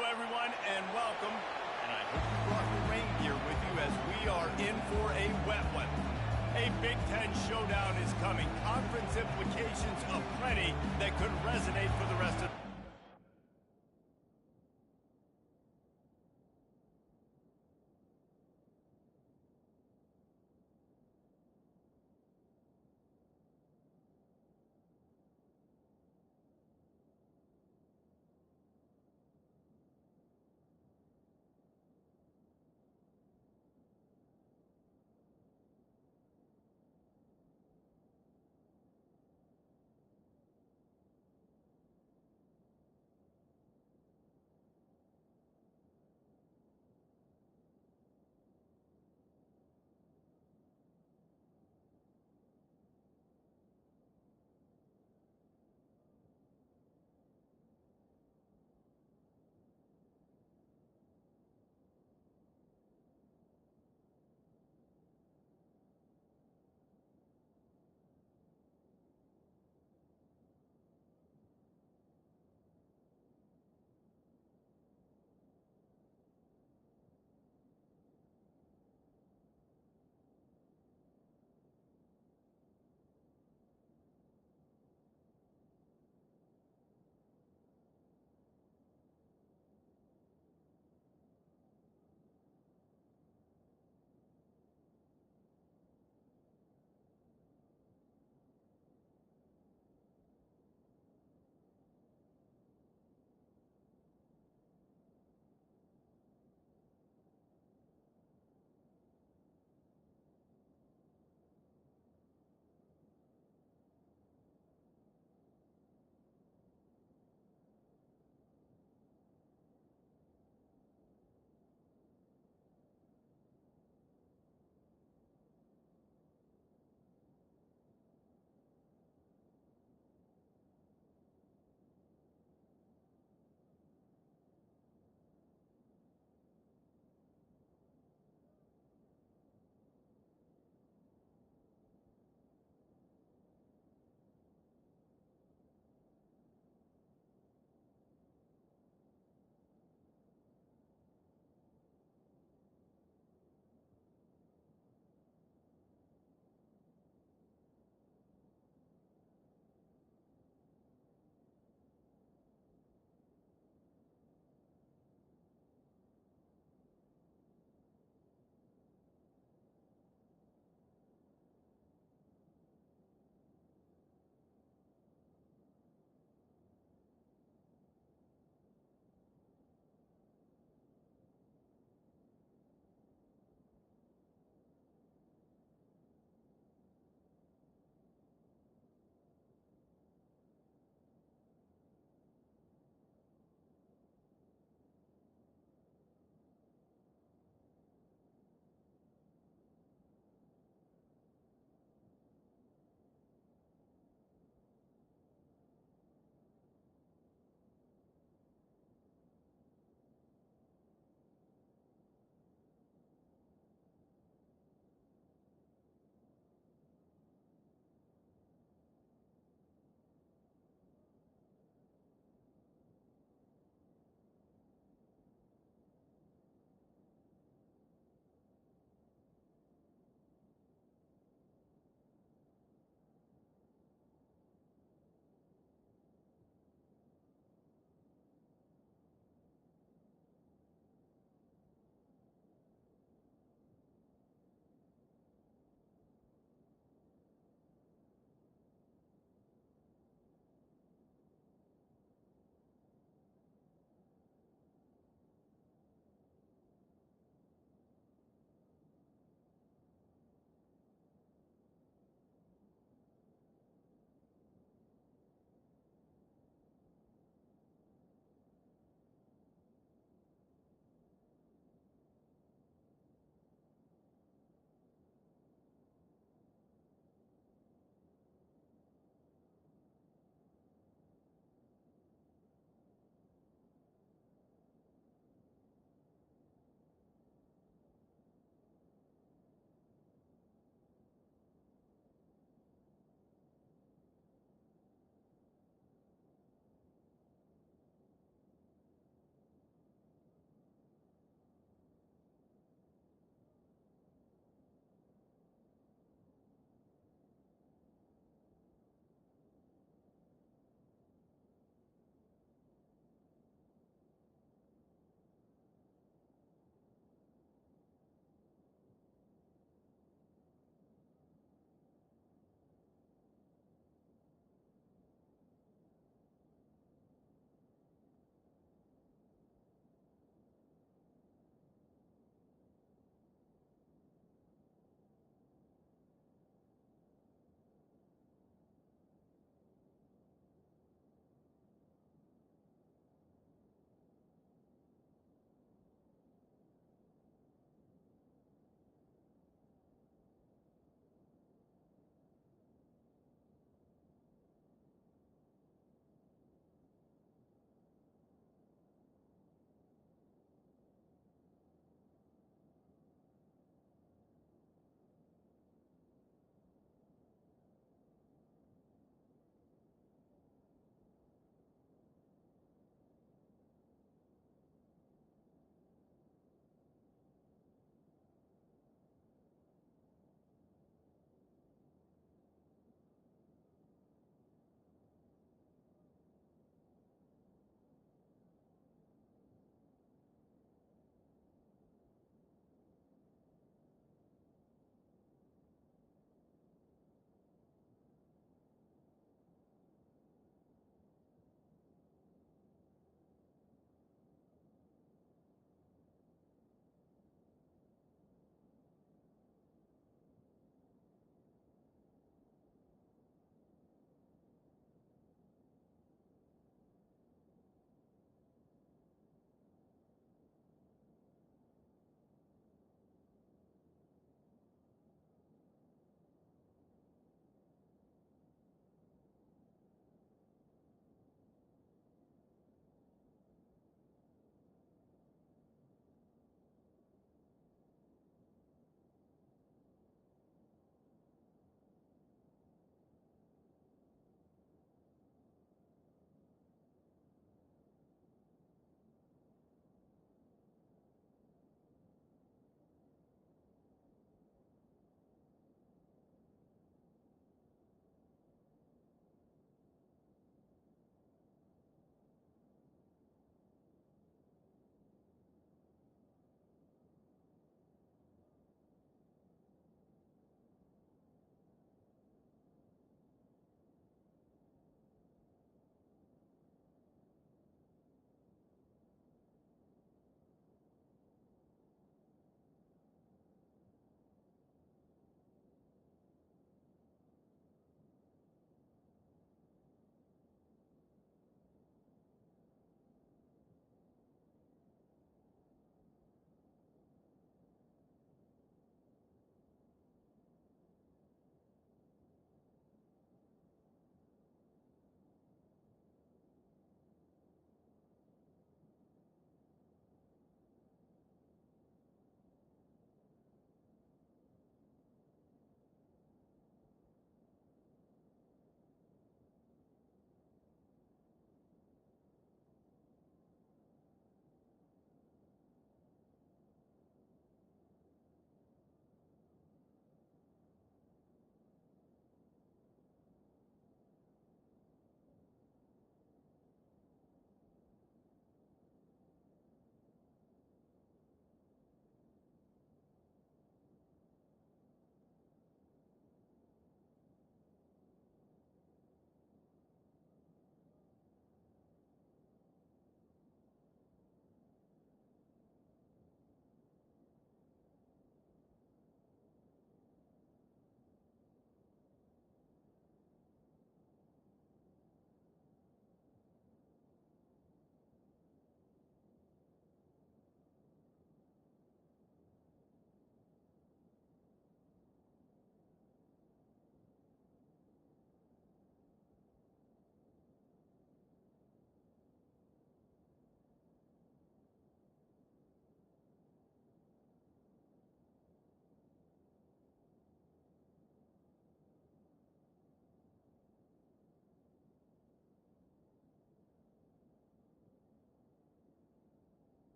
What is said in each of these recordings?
Hello, everyone, and welcome. And I hope you brought your rain gear with you as we are in for a wet one. A Big Ten showdown is coming. Conference implications aplenty that could resonate for the rest of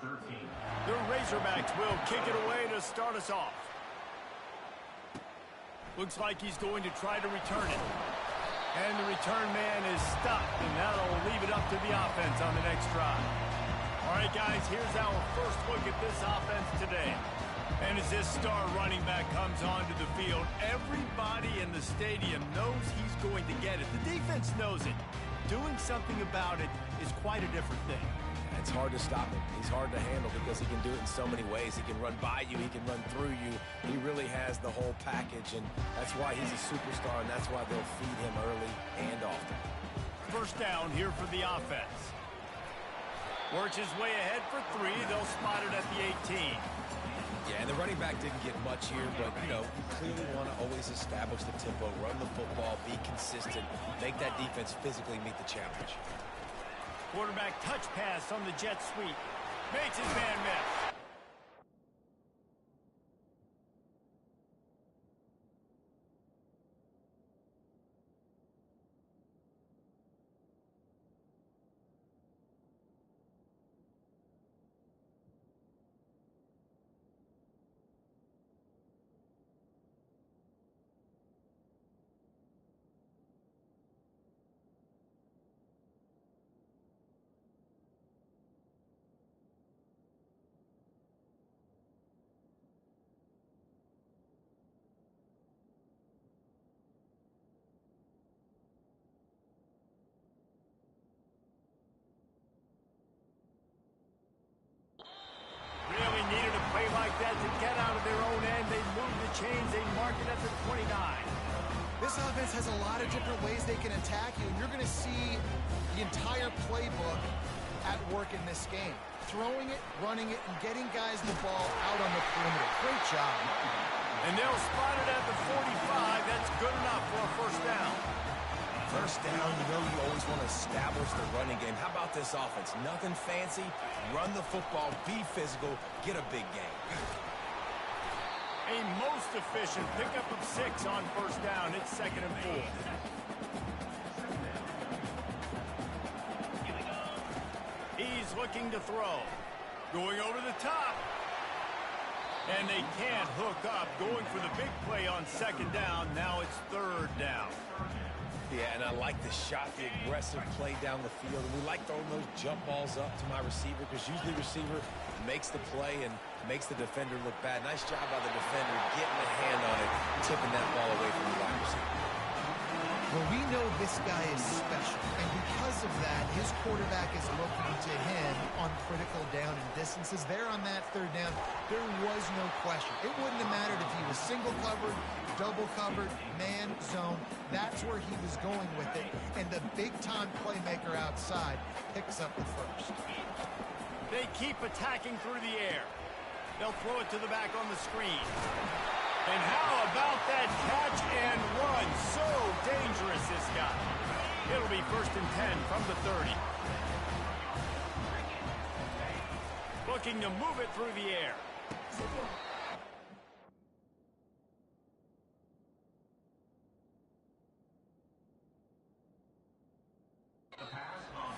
The Razorbacks will kick it away to start us off. Looks like he's going to try to return it. And the return man is stopped, and that'll leave it up to the offense on the next drive. All right, guys, here's our first look at this offense today. And as this star running back comes onto the field, everybody in the stadium knows he's going to get it. The defense knows it. Doing something about it is quite a different thing. It's hard to stop him. He's hard to handle because he can do it in so many ways. He can run by you. He can run through you. He really has the whole package, and that's why he's a superstar, and that's why they'll feed him early and often. First down here for the offense. Works his way ahead for 3. They'll spot it at the 18. Yeah, and the running back didn't get much here, but, you know, you clearly want to always establish the tempo, run the football, be consistent, make that defense physically meet the challenge. Quarterback touch pass on the jet sweep. Makes his man miss. Needed a play like that to get out of their own end. They move the chains. They mark it at the 29. This offense has a lot of different ways they can attack you, and you're going to see the entire playbook at work in this game. Throwing it, running it, and getting guys the ball out on the perimeter. Great job. And they'll spot it at the 45. That's good enough for a first down. First down, you know you always want to establish the running game. How about this offense? Nothing fancy. Run the football, be physical, get a big game. A most efficient pickup of 6 on first down. It's 2nd and 4. He's looking to throw. Going over the top. And they can't hook up. Going for the big play on 2nd down. Now it's 3rd down. Yeah, and I like the shot, the aggressive play down the field. And we like throwing those jump balls up to my receiver because usually the receiver makes the play and makes the defender look bad. Nice job by the defender getting a hand on it, tipping that ball away from the wide receiver. Well, we know this guy is special, and because of that, his quarterback is looking to him on critical down and distances. There on that 3rd down, there was no question. It wouldn't have mattered if he was single covered, double covered, man, zone. That's where he was going with it, and the big-time playmaker outside picks up the first. They keep attacking through the air. They'll throw it to the back on the screen. And how about that catch and run? So dangerous, this guy. It'll be 1st and 10 from the 30. Looking to move it through the air.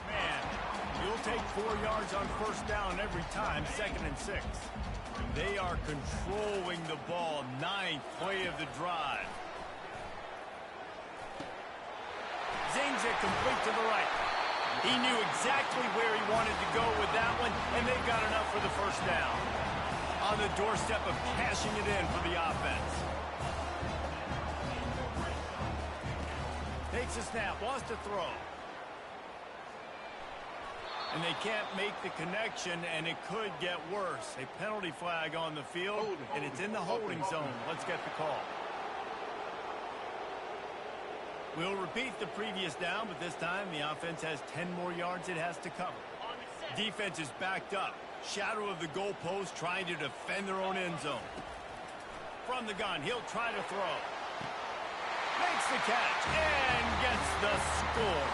Man, you'll take 4 yards on first down every time, 2nd and 6. They are controlling the ball. 9th play of the drive. Zings it complete to the right. He knew exactly where he wanted to go with that one, and they've got enough for the first down. On the doorstep of cashing it in for the offense. Takes a snap, wants to throw. And they can't make the connection, and it could get worse. A penalty flag on the field, and it's in the holding zone. Let's get the call. We'll repeat the previous down, but this time the offense has 10 more yards it has to cover. Defense is backed up. Shadow of the goalpost trying to defend their own end zone. From the gun, he'll try to throw. Makes the catch and gets the score.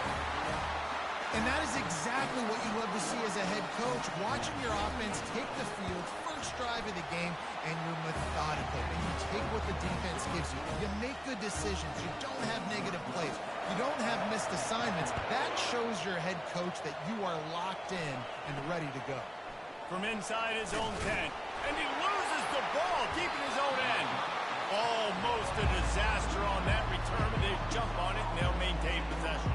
And that is exactly what you love to see as a head coach, watching your offense take the field, first drive of the game, and you're methodical, and you take what the defense gives you. You make good decisions. You don't have negative plays. You don't have missed assignments. That shows your head coach that you are locked in and ready to go. from inside his own 10. And he loses the ball deep in his own end. Almost a disaster on that return, but they jump on it and they'll maintain possession.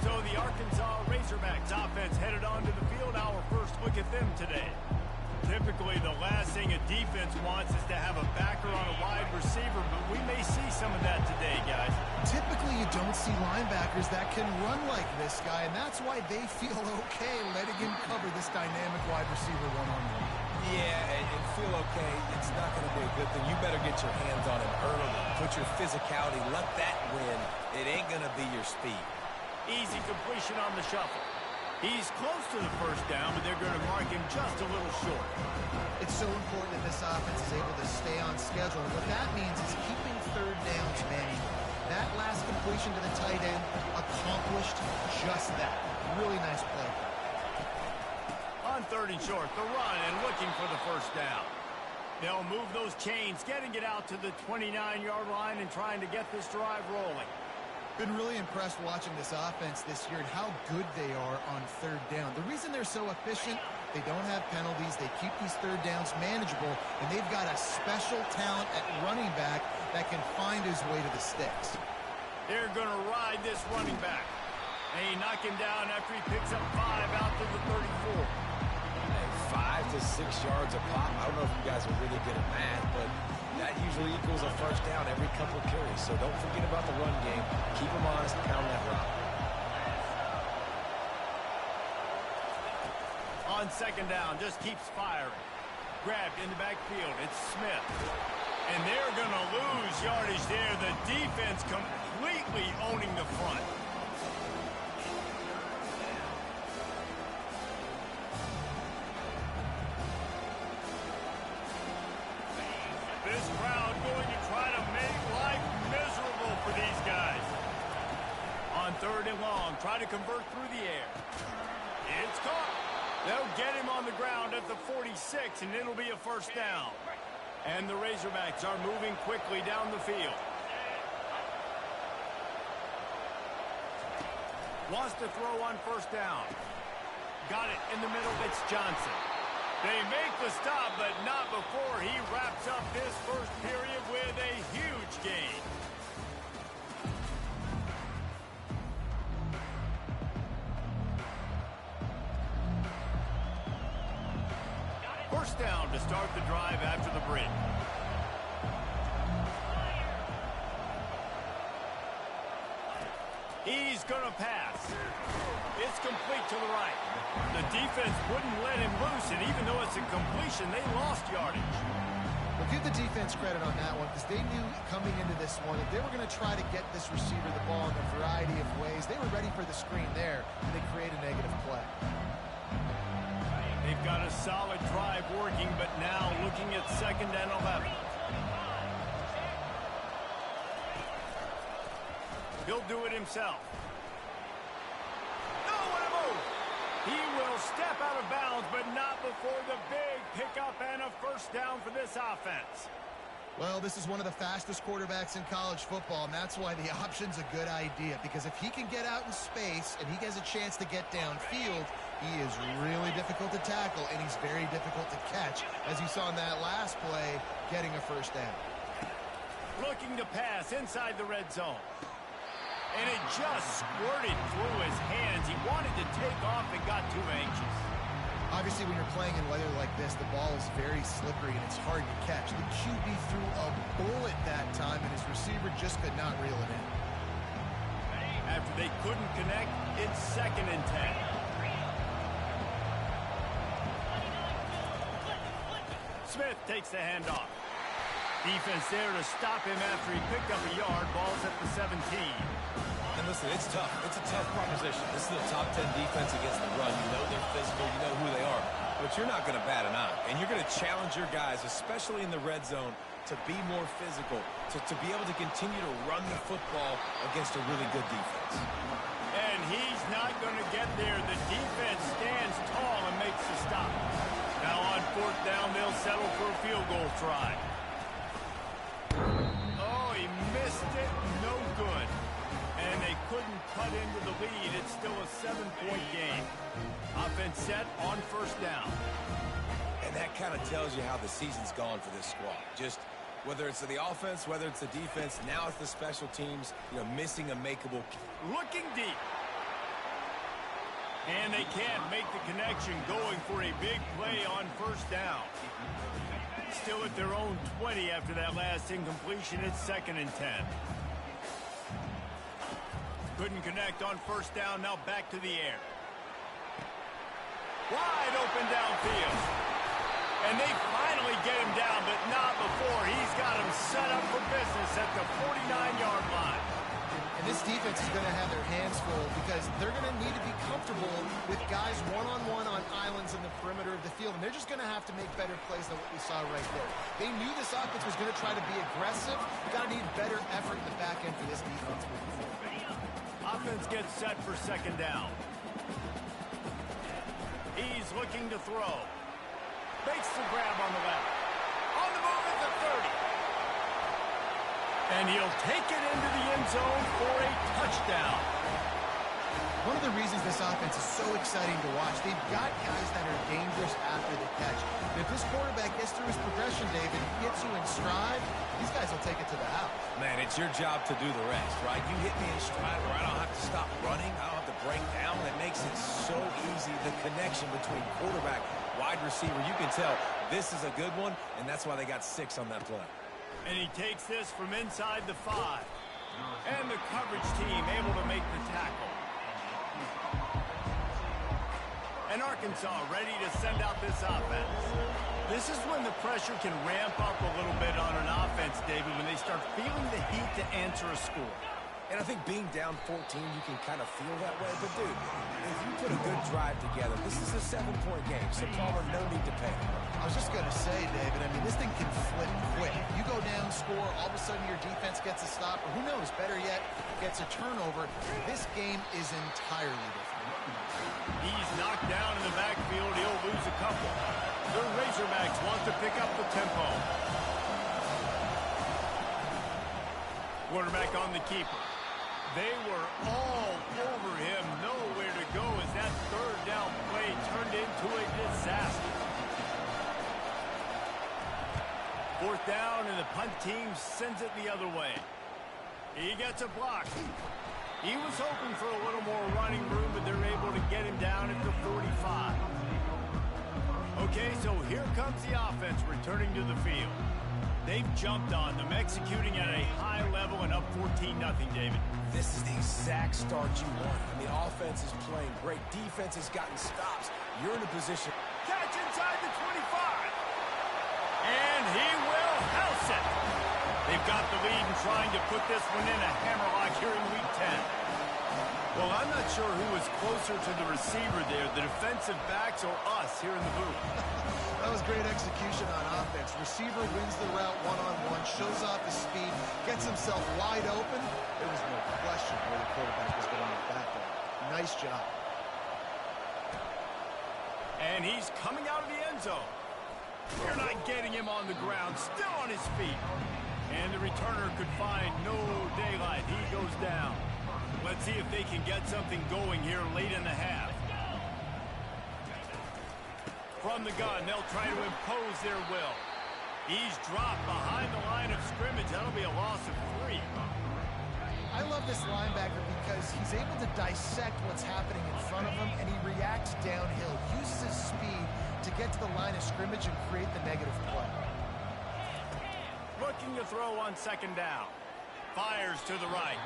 So the Arkansas Razorbacks offense headed onto the field. Our first look at them today. Typically, the last thing a defense wants is to have a backer on a wide receiver, but we may see some of that today, guys. Typically, you don't see linebackers that can run like this guy, and that's why they feel okay letting him cover this dynamic wide receiver one-on-one. Yeah, and feel okay, it's not going to be a good thing. You better get your hands on him early. Put your physicality, let that win. It ain't going to be your speed. Easy completion on the shuffle. He's close to the first down, but they're going to mark him just a little short. It's so important that this offense is able to stay on schedule. And what that means is keeping third downs manageable. That last completion to the tight end accomplished just that. Really nice play. On third and short, the run and looking for the first down. They'll move those chains, getting it out to the 29-yard line and trying to get this drive rolling. Been really impressed watching this offense this year and how good they are on third down. The reason they're so efficient, they don't have penalties, they keep these third downs manageable, and they've got a special talent at running back that can find his way to the sticks. They're going to ride this running back. They knock him down after he picks up 5 out to the 34. 5 to 6 yards a pop. I don't know if you guys are really good at math, but that usually equals a first down every couple of carries. So don't forget about the run game. Keep them honest, pound that rock. On second down, just keeps firing. Grabbed in the backfield. It's Smith. And they're going to lose yardage there. The defense completely owning the front. This crowd going to try to make life miserable for these guys. On third and long, try to convert through the air. It's caught. They'll get him on the ground at the 46, and it'll be a first down. And the Razorbacks are moving quickly down the field. Wants to throw on first down. Got it in the middle. It's Johnson. They make the stop, but not before he wraps up this first period with a huge gain. First down to start the drive after the break. He's going to pass. It's complete to the right. The defense wouldn't let him loose, and even though it's a completion, they lost yardage. Well, give the defense credit on that one because they knew coming into this one that they were going to try to get this receiver the ball in a variety of ways. They were ready for the screen there, and they create a negative play. They've got a solid drive working, but now looking at second and 11. He'll do it himself. No, what a move! He will step out of bounds, but not before the big pickup and a first down for this offense. Well, this is one of the fastest quarterbacks in college football, and that's why the option's a good idea, because if he can get out in space and he has a chance to get downfield, he is really difficult to tackle, and he's very difficult to catch, as you saw in that last play, getting a first down. Looking to pass inside the red zone. And it just squirted through his hands. He wanted to take off and got too anxious. Obviously, when you're playing in weather like this, the ball is very slippery and it's hard to catch. The QB threw a bullet that time, and his receiver just could not reel it in. After they couldn't connect, it's second and 10. Smith takes the handoff. Defense there to stop him after he picked up a yard. Ball's at the 17. And listen, it's tough. It's a tough proposition. This is a top 10 defense against the run. You know they're physical. You know who they are. But you're not going to bat an eye. And you're going to challenge your guys, especially in the red zone, to be more physical, to be able to continue to run the football against a really good defense. And he's not going to get there. The defense stands tall and makes the stop. Now on fourth down, they'll settle for a field goal try. Oh, he missed it. No good. And they couldn't cut into the lead. It's still a 7-point game. Offense set on first down. that kind of tells you how the season's gone for this squad. Just whether it's the offense, whether it's the defense, now it's the special teams, missing a makeable. Looking deep. And they can't make the connection, going for a big play on first down. Still at their own 20 after that last incompletion. It's 2nd and 10. Couldn't connect on first down. Now back to the air. Wide open downfield. And they finally get him down, but not before. He's got him set up for business at the 49-yard line. And this defense is going to have their hands full because they're going to need to be comfortable with guys one-on-one on islands in the perimeter of the field. And they're just going to have to make better plays than what we saw right there. They knew this offense was going to try to be aggressive. Got to need better effort in the back end for this defense moving forward. Offense gets set for 2nd down. He's looking to throw. Makes the grab on the left. On the move at the 30. And he'll take it into the end zone for a touchdown. One of the reasons this offense is so exciting to watch, they've got guys that are dangerous after the catch. And if this quarterback gets through his progression, David, gets you in stride, these guys will take it to the house. Man, it's your job to do the rest, right? You hit me in stride where I don't have to stop running. I don't have to break down. That makes it so easy. The connection between quarterback, wide receiver, you can tell this is a good one, and that's why they got 6 on that play. And he takes this from inside the 5. And the coverage team able to make the tackle. And Arkansas ready to send out this offense. This is when the pressure can ramp up a little bit on an offense, David, when they start feeling the heat to answer a score. And I think being down 14, you can kind of feel that way. But, dude, if you put a good drive together, this is a 7-point game. So, Palmer, no need to panic. I was just going to say, David, I mean, this thing can flip quick. You go down, score, all of a sudden your defense gets a stop, or who knows, better yet, gets a turnover. This game is entirely different. He's knocked down in the backfield. He'll lose a couple. The Razorbacks want to pick up the tempo. Quarterback on the keeper. They were all over him. Nowhere to go as that 3rd down play turned into a disaster. 4th down, and the punt team sends it the other way. He gets a block. He was hoping for a little more running room, but they're able to get him down at the 45. Okay, so here comes the offense returning to the field. They've jumped on them, executing at a high level and up 14-0, David. This is the exact start you want. And the offense is playing great. Defense has gotten stops. You're in a position. Catch inside the 25. And he will house it. They've got the lead and trying to put this one in a hammerlock here in Week 10. Well, I'm not sure who was closer to the receiver there, the defensive backs or us here in the booth. That was great execution on offense. Receiver wins the route one-on-one, shows off his speed, gets himself wide open. There was no question where the quarterback was going with that ball. Nice job. And he's coming out of the end zone. They're not getting him on the ground, still on his feet. And the returner could find no daylight. He goes down. Let's see if they can get something going here late in the half. From the gun, they'll try to impose their will. He's dropped behind the line of scrimmage. That'll be a loss of 3. I love this linebacker because he's able to dissect what's happening in front of him, and he reacts downhill, uses his speed to get to the line of scrimmage and create the negative play. Looking to throw on 2nd down. Fires to the right.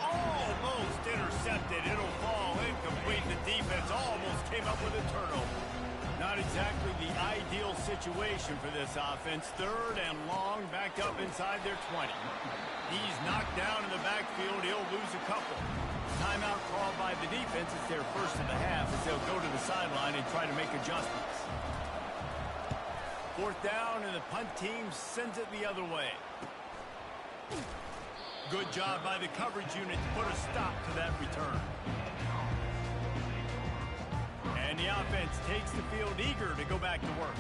Almost intercepted. It'll fall incomplete. The defense almost came up with a turnover. Not exactly the ideal situation for this offense. 3rd and long, back up inside their 20. He's knocked down in the backfield. He'll lose a couple. Timeout called by the defense. It's their first of the half as they'll go to the sideline and try to make adjustments. 4th down, and the punt team sends it the other way. Good job by the coverage unit to put a stop to that return. And the offense takes the field eager to go back to work.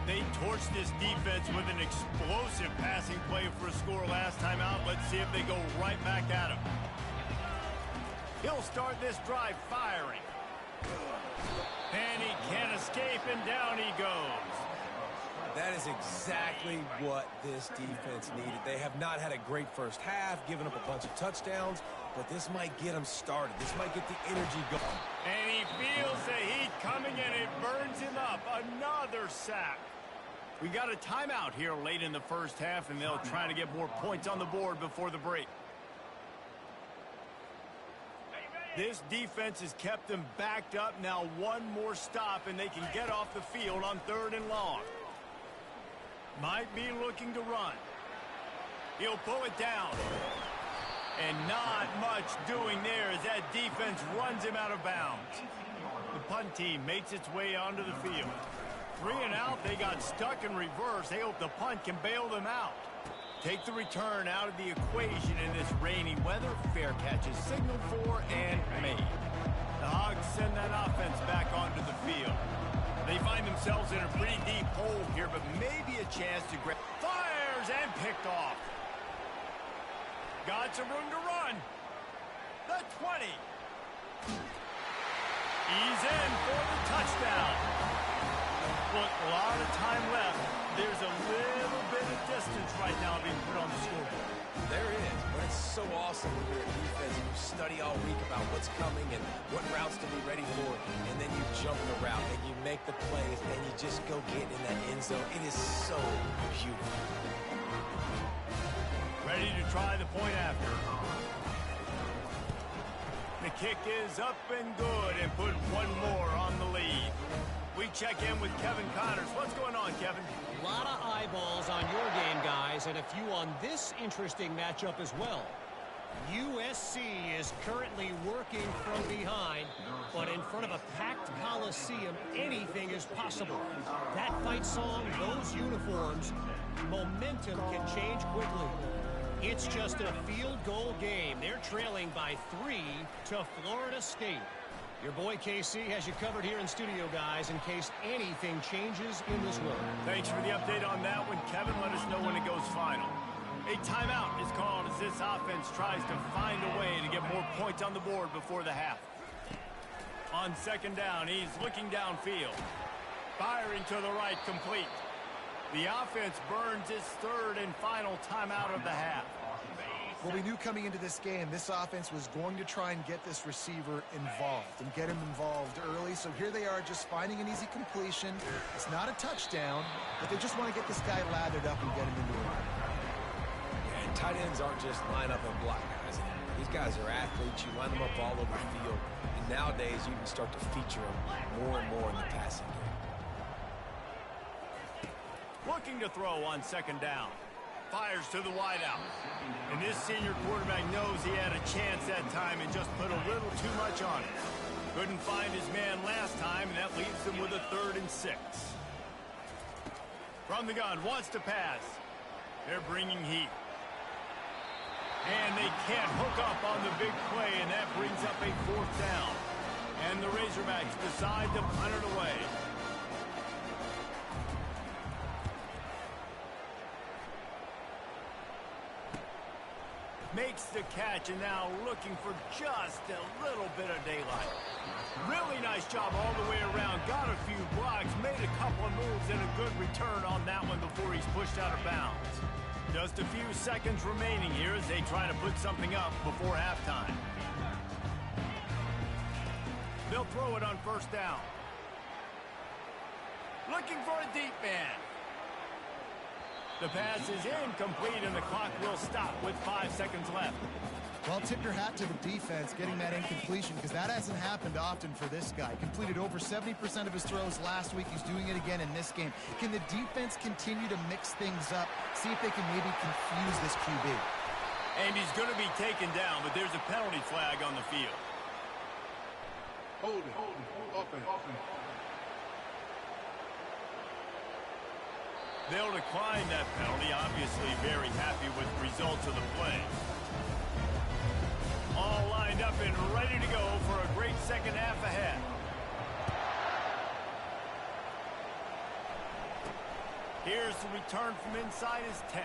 They torched this defense with an explosive passing play for a score last time out. Let's see if they go right back at him. He'll start this drive firing. And he can't escape, and down he goes. That is exactly what this defense needed. They have not had a great first half, given up a bunch of touchdowns, but this might get them started. This might get the energy going. And he feels the heat coming, and it burns him up. Another sack. We got a timeout here late in the first half, and they'll try to get more points on the board before the break. This defense has kept them backed up. Now one more stop, and they can get off the field on 3rd and long. Might be looking to run. He'll pull it down. And not much doing there as that defense runs him out of bounds. The punt team makes its way onto the field. 3 and out, they got stuck in reverse. They hope the punt can bail them out. Take the return out of the equation in this rainy weather. Fair catch is signaled for and made. The Hogs send that offense back onto the field. They find themselves in a pretty deep hole here, but maybe a chance to grab. Fires and picked off. Got some room to run. The 20. He's in for the touchdown. Look, a lot of time left. There's a little bit of distance right now being put on the scoreboard. There is, but it's so awesome when you're a defense and you study all week about what's coming and what routes to be ready for, and then you jump the route and you make the plays and you just go get in that end zone. It is so beautiful. Ready to try the point after. The kick is up and good and put one more on the lead. We check in with Kevin Connors. What's going on, Kevin? A lot of eyeballs on your game, guys, and a few on this interesting matchup as well. USC is currently working from behind, but in front of a packed Coliseum, anything is possible. That fight song, those uniforms, momentum can change quickly. It's just a field goal game. They're trailing by 3 to Florida State. Your boy KC has you covered here in studio, guys, in case anything changes in this one. Thanks for the update on that one, Kevin. Let us know when it goes final. A timeout is called as this offense tries to find a way to get more points on the board before the half. On 2nd down, he's looking downfield. Firing to the right, complete. The offense burns its 3rd and final timeout of the half. Well, we knew coming into this game, this offense was going to try and get this receiver involved and get him involved early. So here they are just finding an easy completion. It's not a touchdown, but they just want to get this guy lathered up and get him into the line. Yeah, and tight ends aren't just line up and block guys anymore. These guys are athletes. You line them up all over the field. And nowadays, you can start to feature them more and more in the passing game. Looking to throw on 2nd down. Fires to the wideout. And this senior quarterback knows he had a chance that time and just put a little too much on it. Couldn't find his man last time, and that leaves him with a 3rd and 6. From the gun, wants to pass. They're bringing heat. And they can't hook up on the big play, and that brings up a 4th down. And the Razorbacks decide to punt it away. Makes the catch, and now looking for just a little bit of daylight. Really nice job all the way around. Got a few blocks, made a couple of moves, and a good return on that one before he's pushed out of bounds. Just a few seconds remaining here as they try to put something up before halftime. They'll throw it on 1st down. Looking for a deep man. The pass is incomplete, and the clock will stop with 5 seconds left. Well, tip your hat to the defense getting that incompletion, because that hasn't happened often for this guy. Completed over 70% of his throws last week. He's doing it again in this game. Can the defense continue to mix things up, see if they can maybe confuse this QB? And he's going to be taken down, but there's a penalty flag on the field. Hold it. Offense. They'll decline that penalty, obviously very happy with the results of the play. All lined up and ready to go for a great second half ahead. Here's the return from inside his 10.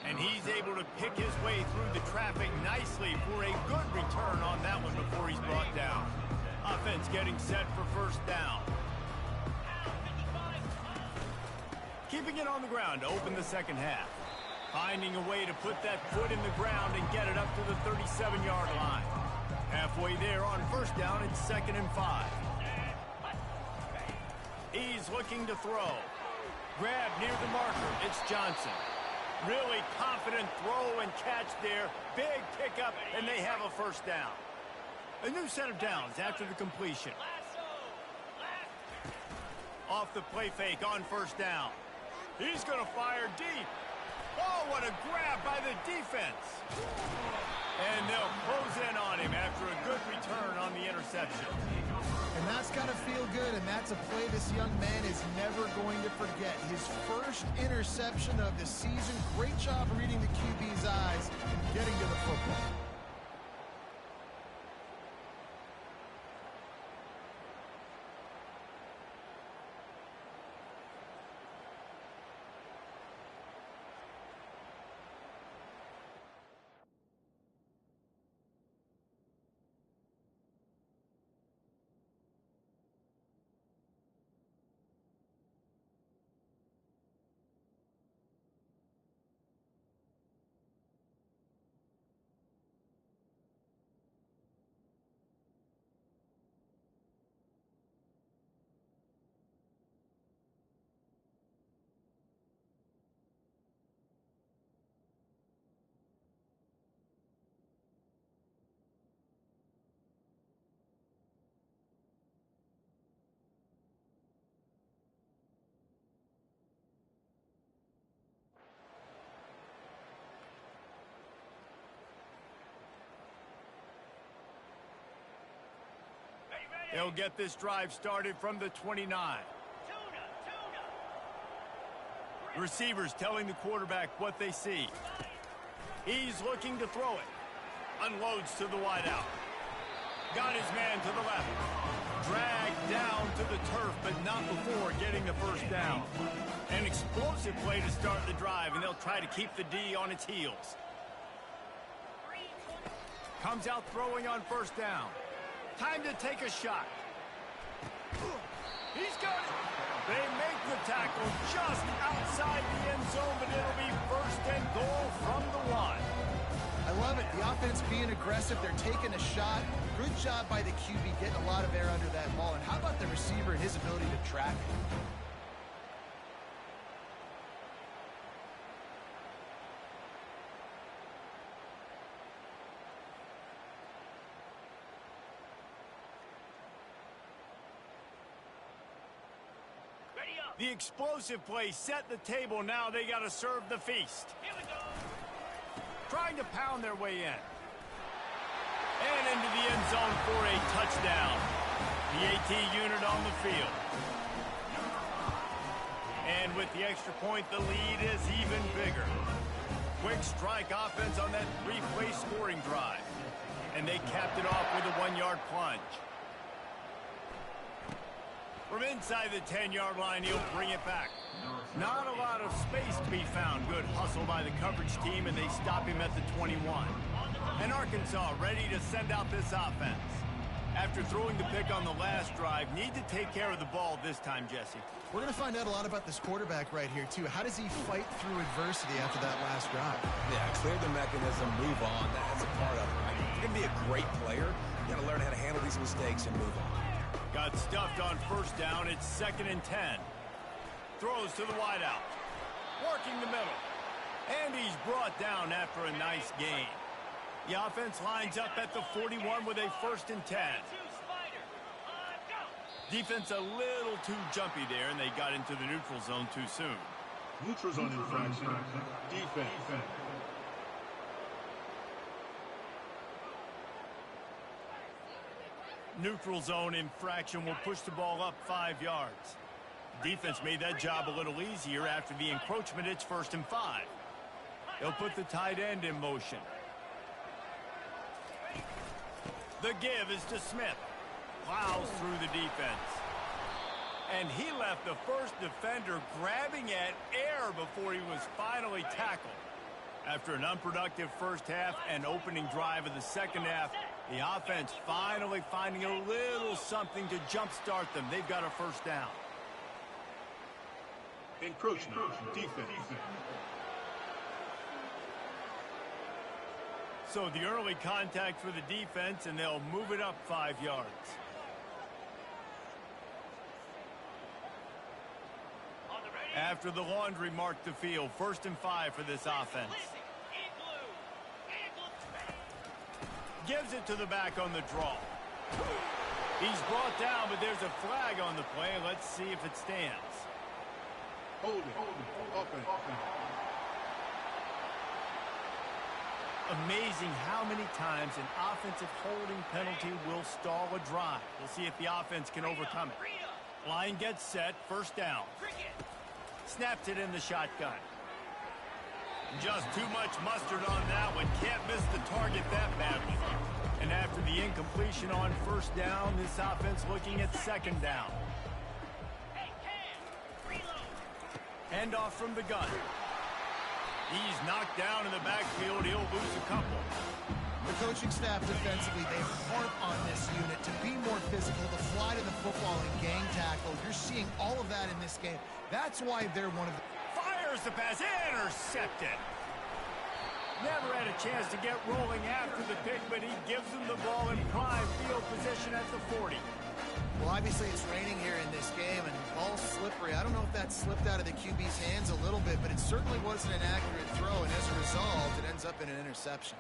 And he's able to pick his way through the traffic nicely for a good return on that one before he's brought down. Offense getting set for 1st down. Keeping it on the ground to open the second half. Finding a way to put that foot in the ground and get it up to the 37-yard line. Halfway there on first down, it's 2nd and 5. He's looking to throw. Grab near the marker. It's Johnson. Really confident throw and catch there. Big pickup, and they have a first down. A new set of downs after the completion. Off the play fake on first down. He's going to fire deep. Oh, what a grab by the defense. And they'll close in on him after a good return on the interception. And that's got to feel good, and that's a play this young man is never going to forget. His first interception of the season. Great job reading the QB's eyes and getting to the football. They'll get this drive started from the 29. Receivers telling the quarterback what they see. He's looking to throw it. Unloads to the wideout. Got his man to the left. Dragged down to the turf, but not before getting the first down. An explosive play to start the drive, and they'll try to keep the D on its heels. Comes out throwing on first down. Time to take a shot. He's got it. They make the tackle just outside the end zone, but it'll be 1st and goal from the 1. I love it. The offense being aggressive. They're taking a shot. Good job by the QB getting a lot of air under that ball. And how about the receiver and his ability to track it? The explosive play set the table. Now they got to serve the feast. Here we go. Trying to pound their way in. And into the end zone for a touchdown. The AT unit on the field. And with the extra point, the lead is even bigger. Quick strike offense on that 3-play scoring drive. And they capped it off with a 1-yard plunge. From inside the 10-yard line, he'll bring it back. Not a lot of space to be found. Good hustle by the coverage team, and they stop him at the 21. And Arkansas ready to send out this offense. After throwing the pick on the last drive, need to take care of the ball this time, Jesse. We're going to find out a lot about this quarterback right here, too. How does he fight through adversity after that last drive? Yeah, clear the mechanism, move on. That's a part of it. I mean, if you're going to be a great player, you got to learn how to handle these mistakes and move on. Got stuffed on first down. It's 2nd and 10. Throws to the wideout. Working the middle. And he's brought down after a nice gain. The offense lines up at the 41 with a 1st and 10. Defense a little too jumpy there, and they got into the neutral zone too soon. Neutral zone infraction. Defense. Neutral zone infraction will push the ball up 5 yards. Defense made that job a little easier after the encroachment. It's 1st and 5. They'll put the tight end in motion. The give is to Smith. Plows through the defense. And he left the first defender grabbing at air before he was finally tackled. After an unproductive first half and opening drive of the second half, the offense finally finding a little something to jumpstart them. They've got a first down. Encroachment. Defense. So the early contact for the defense, and they'll move it up 5 yards. After the laundry marked the field, 1st and 5 for this offense. Gives it to the back on the draw. He's brought down, but there's a flag on the play. Let's see if it stands. Hold it. Offense. Amazing how many times an offensive holding penalty will stall a drive. We'll see if the offense can overcome it. Line gets set, 1st down. Snaps it in the shotgun. Just too much mustard on that one. Can't miss the target that badly. And after the incompletion on 1st down, this offense looking at 2nd down. Handoff from the gun. He's knocked down in the backfield. He'll lose a couple. The coaching staff defensively, they harp on this unit to be more physical, to fly to the football and gang tackle. You're seeing all of that in this game. That's why they're one of the... Fires the pass, intercepted. Never had a chance to get rolling after the pick, but he gives them the ball in prime field position at the 40. Well, obviously it's raining here in this game, and the ball's slippery. I don't know if that slipped out of the QB's hands a little bit, but it certainly wasn't an accurate throw, and as a result, it ends up in an interception.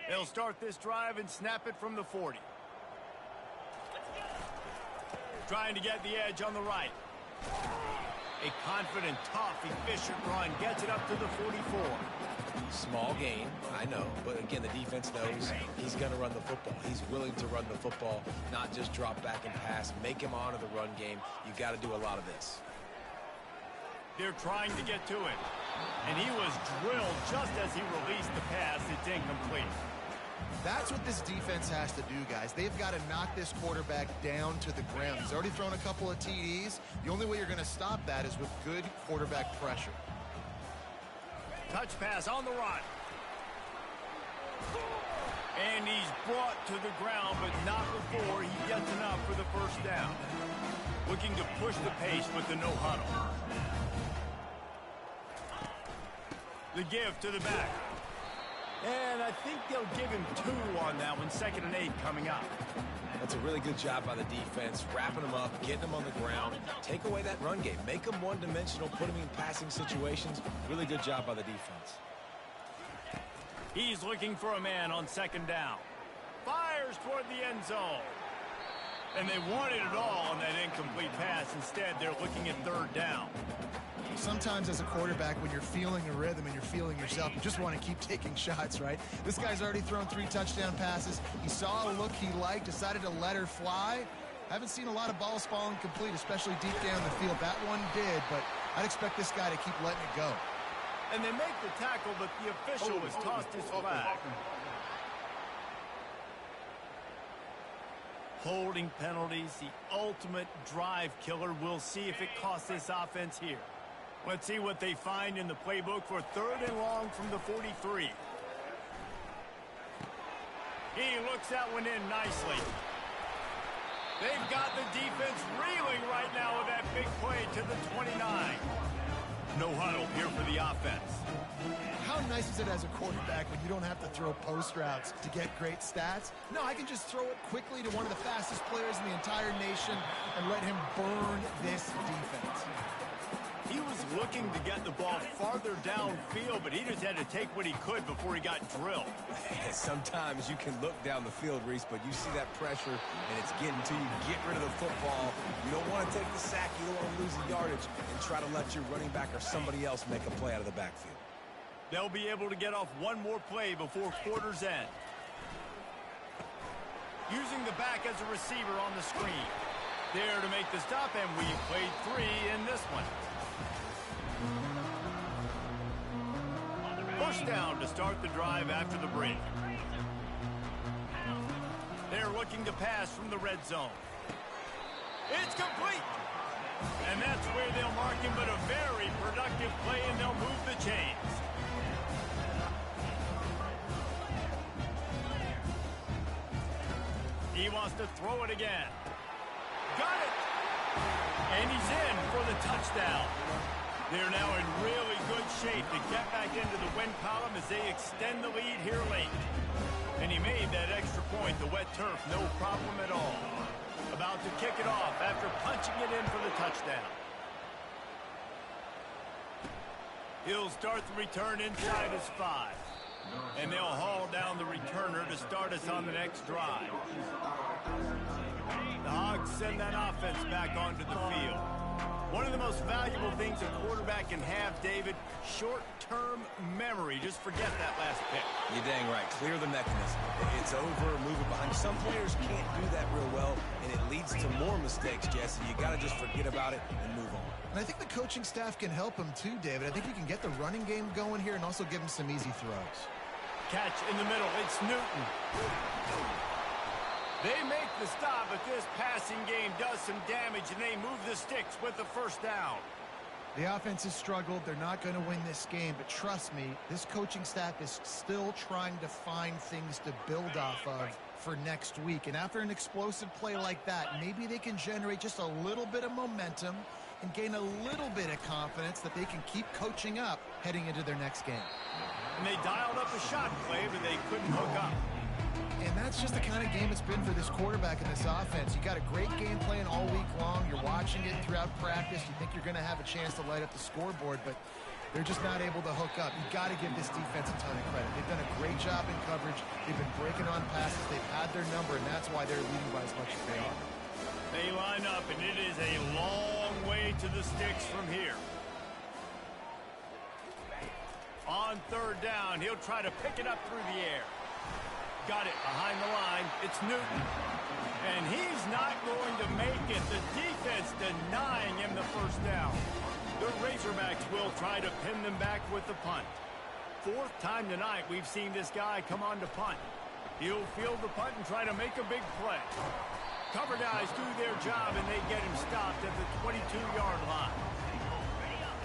They'll start this drive and snap it from the 40. Trying to get the edge on the right. A confident, tough, efficient run gets it up to the 44. Small gain, I know, but again, the defense knows he's going to run the football. He's willing to run the football, not just drop back and pass, make him honor the run game. You've got to do a lot of this. They're trying to get to it, and he was drilled just as he released the pass. It's incomplete. That's what this defense has to do, guys. They've got to knock this quarterback down to the ground. He's already thrown a couple of TDs. The only way you're going to stop that is with good quarterback pressure. Touch pass on the run. And he's brought to the ground, but not before he gets enough for the 1st down. Looking to push the pace with the no huddle. The give to the back. And I think they'll give him 2 on that one. 2nd and 8 coming up. That's a really good job by the defense, wrapping him up, getting him on the ground. Take away that run game. Make him one-dimensional, put him in passing situations. Really good job by the defense. He's looking for a man on 2nd down. Fires toward the end zone. And they wanted it all on that incomplete pass. Instead, they're looking at 3rd down. Sometimes as a quarterback, when you're feeling a rhythm and you're feeling yourself, you just want to keep taking shots, right? This guy's already thrown 3 touchdown passes. He saw a look he liked, decided to let her fly. Haven't seen a lot of balls falling complete, especially deep down the field. That one did, but I'd expect this guy to keep letting it go. And they make the tackle, but the official has tossed his flag. Holding penalties, the ultimate drive killer. We'll see if it costs this offense here. Let's see what they find in the playbook for 3rd and long from the 43. He looks that one in nicely. They've got the defense reeling right now with that big play to the 29. No huddle here for the offense. How nice is it as a quarterback when you don't have to throw post routes to get great stats? No, I can just throw it quickly to one of the fastest players in the entire nation and let him burn this defense. He was looking to get the ball farther downfield, but he just had to take what he could before he got drilled. Sometimes you can look down the field, Reese, but you see that pressure, and it's getting to you. Get rid of the football. You don't want to take the sack. You don't want to lose the yardage, and try to let your running back or somebody else make a play out of the backfield. They'll be able to get off one more play before quarter's end. Using the back as a receiver on the screen. There to make the stop, and we played 3 in this one. 1st down to start the drive after the break. They're looking to pass from the red zone. It's complete. And that's where they'll mark him, but a very productive play, and they'll move the chains. to throw it again. Got it! And he's in for the touchdown. They're now in really good shape to get back into the win column as they extend the lead here late. And he made that extra point, the wet turf, no problem at all. About to kick it off after punching it in for the touchdown. He'll start the return inside his 5. And they'll haul down the returner to start us on the next drive. The Hogs send that offense back onto the field. One of the most valuable things a quarterback can have, David, short-term memory. Just forget that last pick. You're dang right. Clear the mechanism. It's over, move it behind. Some players can't do that real well, and it leads to more mistakes, Jesse. You got to just forget about it and move on. And I think the coaching staff can help him too, David. I think you can get the running game going here and also give him some easy throws. Catch in the middle. It's Newton. They make the stop, but this passing game does some damage, and they move the sticks with the first down. The offense has struggled. They're not going to win this game, but trust me, this coaching staff is still trying to find things to build off of for next week. And after an explosive play like that, maybe they can generate just a little bit of momentum and gain a little bit of confidence that they can keep coaching up heading into their next game. And they dialed up a shot play, but they couldn't hook up. And that's just the kind of game it's been for this quarterback and this offense. You got a great game plan all week long. You're watching it throughout practice. You think you're going to have a chance to light up the scoreboard, but they're just not able to hook up. You got to give this defense a ton of credit. They've done a great job in coverage. They've been breaking on passes. They've had their number, and that's why they're leading by as much as they are. They line up, and it is a long way to the sticks from here. On third down, he'll try to pick it up through the air. Got it behind the line. It's Newton. And he's not going to make it. The defense denying him the first down. The Razorbacks will try to pin them back with the punt. Fourth time tonight we've seen this guy come on to punt. He'll field the punt and try to make a big play. Cover guys do their job, and they get him stopped at the 22-yard line.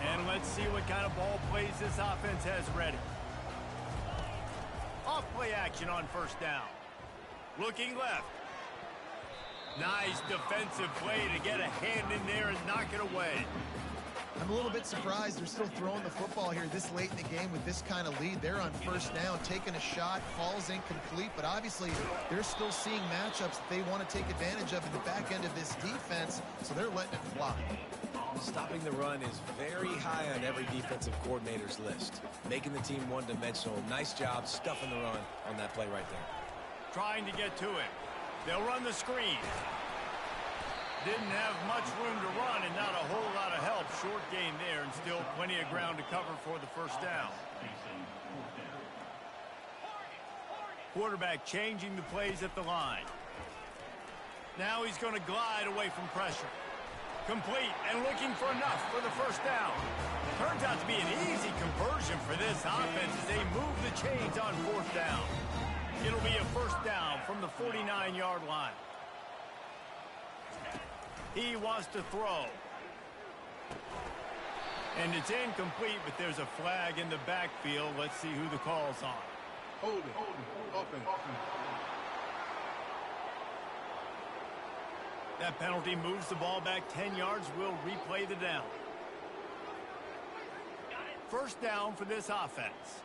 And let's see what kind of ball plays this offense has ready. Off-play action on first down. Looking left. Nice defensive play to get a hand in there and knock it away. I'm a little bit surprised they're still throwing the football here this late in the game with this kind of lead. They're on first down, taking a shot, falls incomplete, but obviously they're still seeing matchups that they want to take advantage of in the back end of this defense, so they're letting it fly. Stopping the run is very high on every defensive coordinator's list. Making the team one-dimensional. Nice job stuffing the run on that play right there. Trying to get to it. They'll run the screen. Didn't have much room to run and not a whole lot of help. Short gain there and still plenty of ground to cover for the first down. Quarterback changing the plays at the line. Now he's going to glide away from pressure. Complete and looking for enough for the first down. Turns out to be an easy conversion for this offense as they move the chains on fourth down. It'll be a first down from the 49-yard line. He wants to throw. And it's incomplete, but there's a flag in the backfield. Let's see who the call's on. Hold it. Offense. That penalty moves the ball back 10 yards. We'll replay the down. First down for this offense.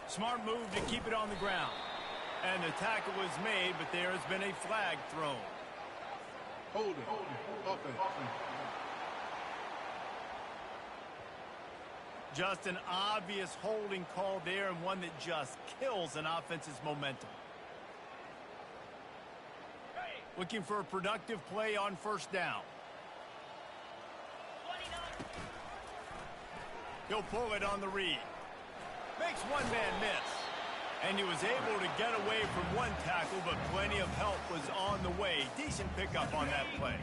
Smart move to keep it on the ground. And the tackle was made, but there has been a flag thrown. Hold it. Offense. Just an obvious holding call there, and one that just kills an offense's momentum. Looking for a productive play on first down. He'll pull it on the read. Makes one man miss. And he was able to get away from one tackle, but plenty of help was on the way. Decent pickup on that play.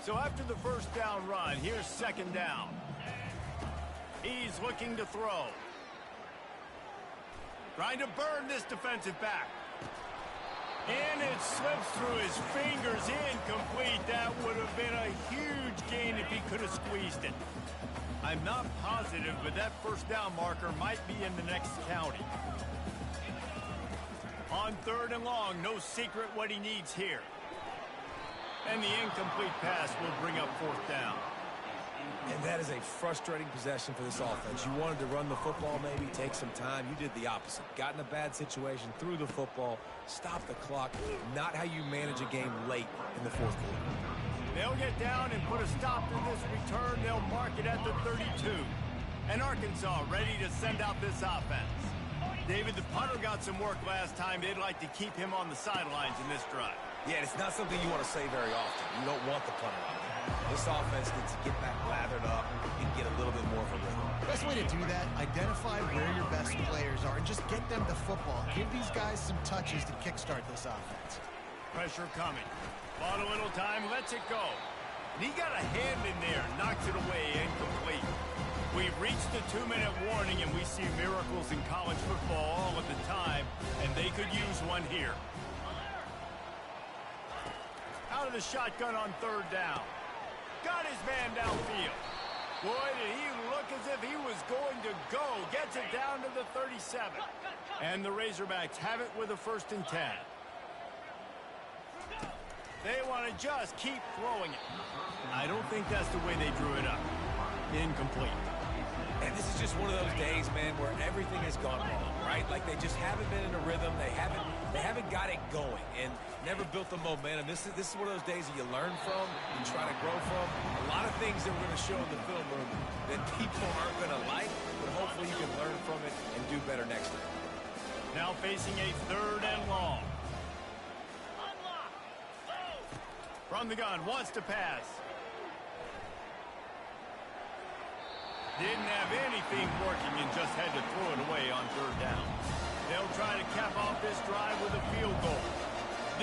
So after the first down run, here's second down. He's looking to throw. Trying to burn this defensive back. And it slips through his fingers, incomplete. That would have been a huge gain if he could have squeezed it. I'm not positive, but that first down marker might be in the next county. On 3rd and long, no secret what he needs here. And the incomplete pass will bring up 4th down. And that is a frustrating possession for this offense. You wanted to run the football, maybe take some time. You did the opposite. Got in a bad situation, threw the football, stopped the clock. Not how you manage a game late in the 4th quarter. They'll get down and put a stop to this return. They'll mark it at the 32. And Arkansas ready to send out this offense. David, the punter got some work last time. They'd like to keep him on the sidelines in this drive. Yeah, it's not something you want to say very often. You don't want the punter out there. This offense needs to get back lathered up and get a little bit more of a rhythm. Best way to do that, identify where your best players are and just get them the football. Give these guys some touches to kickstart this offense. Pressure coming. Bought a little time, lets it go. And he got a hand in there, knocks it away, incomplete. We've reached the 2-minute warning, and we see miracles in college football all of the time, and they could use one here. Out of the shotgun on 3rd down. Got his man downfield. Boy, did he look as if he was going to go. Gets it down to the 37. And the Razorbacks have it with a 1st and 10. They want to just keep throwing it. I don't think that's the way they drew it up. Incomplete. And this is just one of those days, man, where everything has gone wrong, right? Like they just haven't been in a rhythm. They haven't got it going and never built the momentum. This is one of those days that you learn from and try to grow from. A lot of things that we're going to show in the film room that people aren't going to like, but hopefully you can learn from it and do better next time. Now facing a 3rd and long. From the gun, wants to pass. Didn't have anything working and just had to throw it away on 3rd down. They'll try to cap off this drive with a field goal.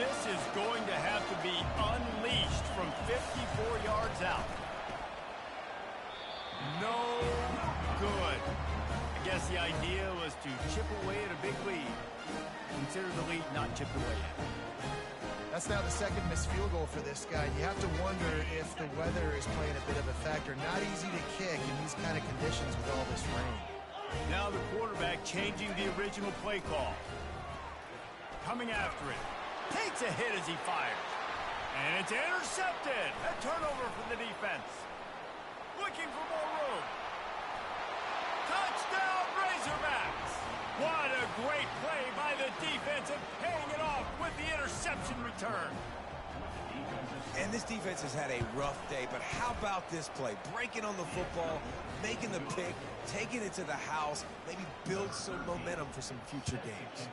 This is going to have to be unleashed from 54 yards out. No good. I guess the idea was to chip away at a big lead. Consider the lead not chipped away yet. That's now the 2nd missed field goal for this guy. You have to wonder if the weather is playing a bit of a factor. Not easy to kick in these kind of conditions with all this rain. Now the quarterback changing the original play call. Coming after it. Takes a hit as he fires. And it's intercepted. A turnover for the defense. Looking for more room. Touchdown Razorbacks. What a great play by the defense and paying it off with the interception return. And this defense has had a rough day, but how about this play? Breaking on the football, making the pick, taking it to the house, maybe build some momentum for some future games.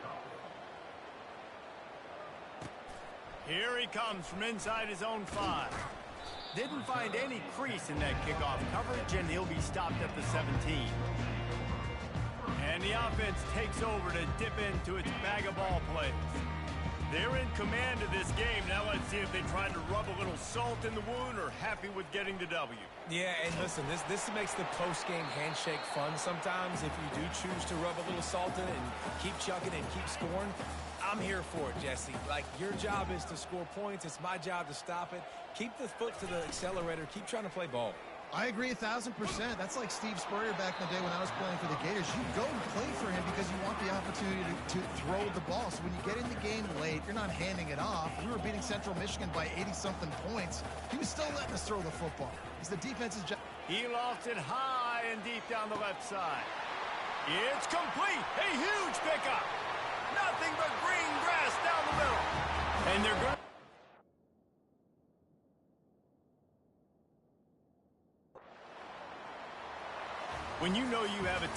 Here he comes from inside his own 5. Didn't find any crease in that kickoff coverage, and he'll be stopped at the 17. And the offense takes over to dip into its bag of ball plays. They're in command of this game. Now let's see if they try to rub a little salt in the wound or happy with getting the W. Yeah, and listen, this makes the post-game handshake fun sometimes. If you do choose to rub a little salt in it and keep chucking and keep scoring, I'm here for it, Jesse. Like, your job is to score points. It's my job to stop it. Keep the foot to the accelerator. Keep trying to play ball. I agree 1,000%. That's like Steve Spurrier back in the day when I was playing for the Gators. You go and play for him because you want the opportunity to throw the ball. So when you get in the game late, you're not handing it off. We were beating Central Michigan by 80-something points. He was still letting us throw the football. It's the defense's job. He lost it high and deep down the left side. It's complete. A huge pickup. Nothing but green grass down the middle. And they're going to... When you know you have a team